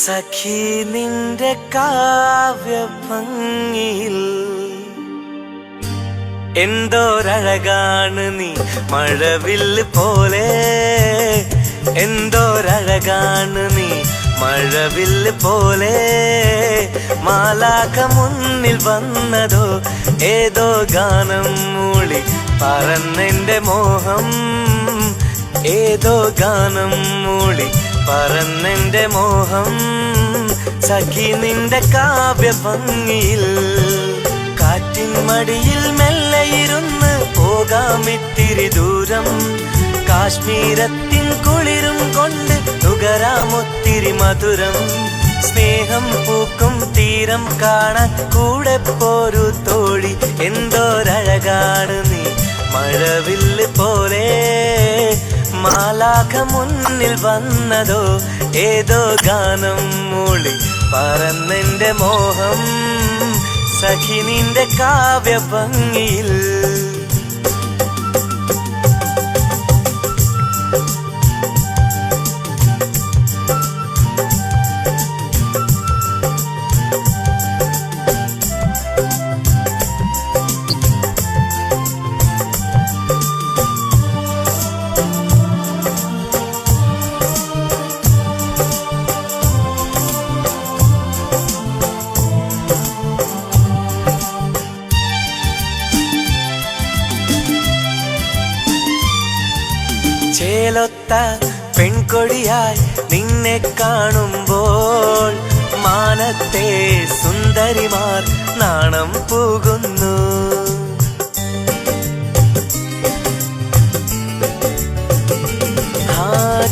സഖി നിന്റെ കാവ്യഭംഗിയിൽ എന്തോരഴകാണ് നീ മഴവില്ല് പോലെ, എന്തോരഴകാണ് നീ മഴവില്ല് പോലെ. മാലാഖ മുന്നിൽ വന്നതോ ഏതോ ഗാനം മൂളി പറന്നെന്റെ മോഹം, ഏതോ ഗാനം മൂളി പറന്നെന്റെ മോഹം. സഖി നിന്റെ കാവ്യഭംഗിയിൽ കാറ്റിൻ മടിയിൽ മെല്ലെയിരുന്ന് പോകാമിത്തിരി ദൂരം. കാശ്മീരത്തിൻ കുളിരും കൊണ്ട് നുകരാമൊത്തിരി മധുരം. സ്നേഹം പൂക്കും തീരം കാണാൻ കൂടെ പോരു തോഴി. എന്തോരഴകാണ് നീ മഴവില്ല് പോലെ. മാലാഖ മുന്നിൽ വന്നതോ ഏതോ ഗാനം മൂളി പറന്നെന്റെ മോഹം. സഖി നിന്റെ കാവ്യഭംഗിയിൽ ചേലൊത്ത പെൺകൊടിയായി നിന്നെ കാണുമ്പോൾ മാനത്തെ സുന്ദരിമാർ നാണം പോകുന്നു.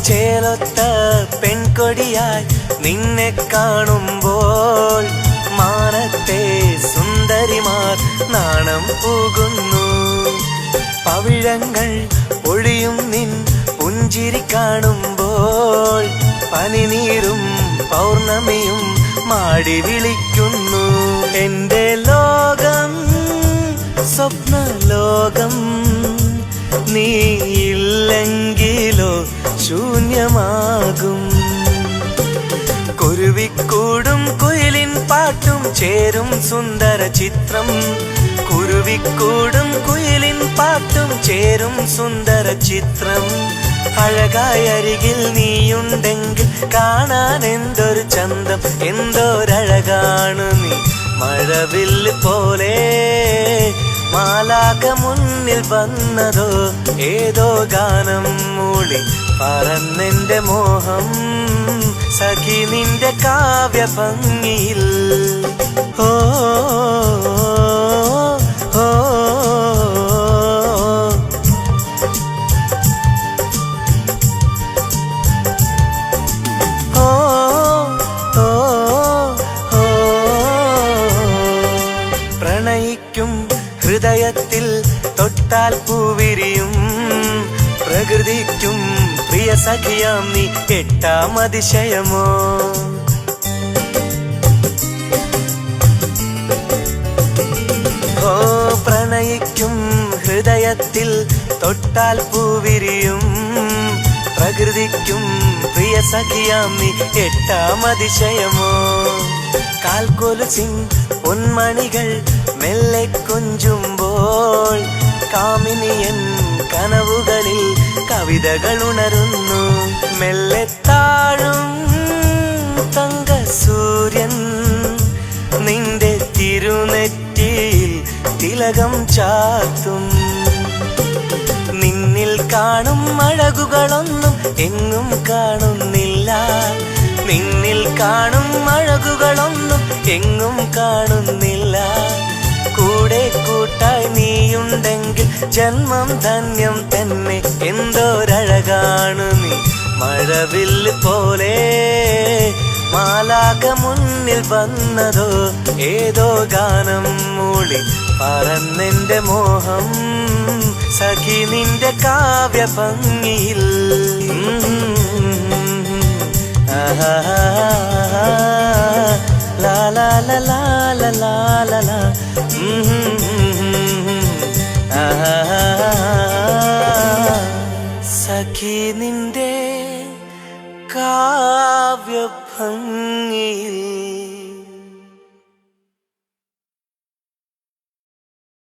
ചേലൊത്ത പെൺകൊടിയായി നിന്നെ കാണുമ്പോൾ മാനത്തെ സുന്ദരിമാർ നാണം പോകുന്നു. പവിഴങ്ങൾ ഒഴിയും നിൻ പുഞ്ചിരി കാണുമ്പോൾ പനിനീരും പൗർണമിയും മാടി വിളിക്കുന്നു. എന്റെ ലോകം സ്വപ്ന ലോകം, നീയില്ലെങ്കിലോ ശൂന്യമാകും. കുരുവിക്കൂടും കുയിലിൻ പാട്ടും ചേരും സുന്ദര ചിത്രം. കുരുവിക്കൂടും കുയിലിൻ പാട്ടും ചേരും സുന്ദര ചിത്രം. അഴകായ അരികിൽ നീയുണ്ടെങ്കിൽ കാണാൻ എന്തൊരു ചന്തം. എന്തോരഴകാണ് നീ മഴവില്ല് പോലെ. മാലാഖ മുന്നിൽ വന്നതോ ഏതോ ഗാനം മൂളി പറന്നെന്റെ മോഹം. സഖി നിന്റെ കാവ്യഭംഗിയിൽ ഓ ഓ പ്രണയിക്കും ഹൃദയത്തിൽ തൊട്ടാൽ പൂവിരിയും. പ്രകൃതിക്കും പ്രിയ സഖിയാം നീ എട്ടാം അതിശയമോ. ഓ പ്രണയിക്കും ഹൃദയത്തിൽ തൊട്ടാൽ പൂവിരിയും. പ്രകൃതിക്കും പ്രിയ സഖിയാം നീ എട്ടാം അതിശയമോ. കാൽക്കൊലുസിൻ പൊന്മണികൾ മെല്ലെ കൊഞ്ചുമ്പോൾ കാമിനിയൻ കനവുകളിൽ കവിതകൾ ഉണരുന്നു. മെല്ലെ താഴും തങ്ക സൂര്യൻ നിന്റെ തിരുനെറ്റിയിൽ തിലകം ചാർത്തും. നിന്നിൽ കാണും അഴകുകളൊന്നും എങ്ങും കാണുന്നില്ല. നിന്നിൽ കാണും അഴകുകളൊന്നും എങ്ങും കാണുന്നില്ല. കൂടെ കൂട്ടായി നീയുണ്ടെങ്കിൽ ജന്മം ധന്യം തന്നെ. എന്തോരഴകാണ് നീ മഴവില്ല് പോലെ. മാലാഖ മുന്നിൽ വന്നതോ ഏതോ ഗാനം മൂളി പറന്നെന്റെ മോഹം. സഖി നിന്റെ കാവ്യഭംഗിയിൽ ലാ ലാ ലാ ലാ ലാ ലാ ലാ.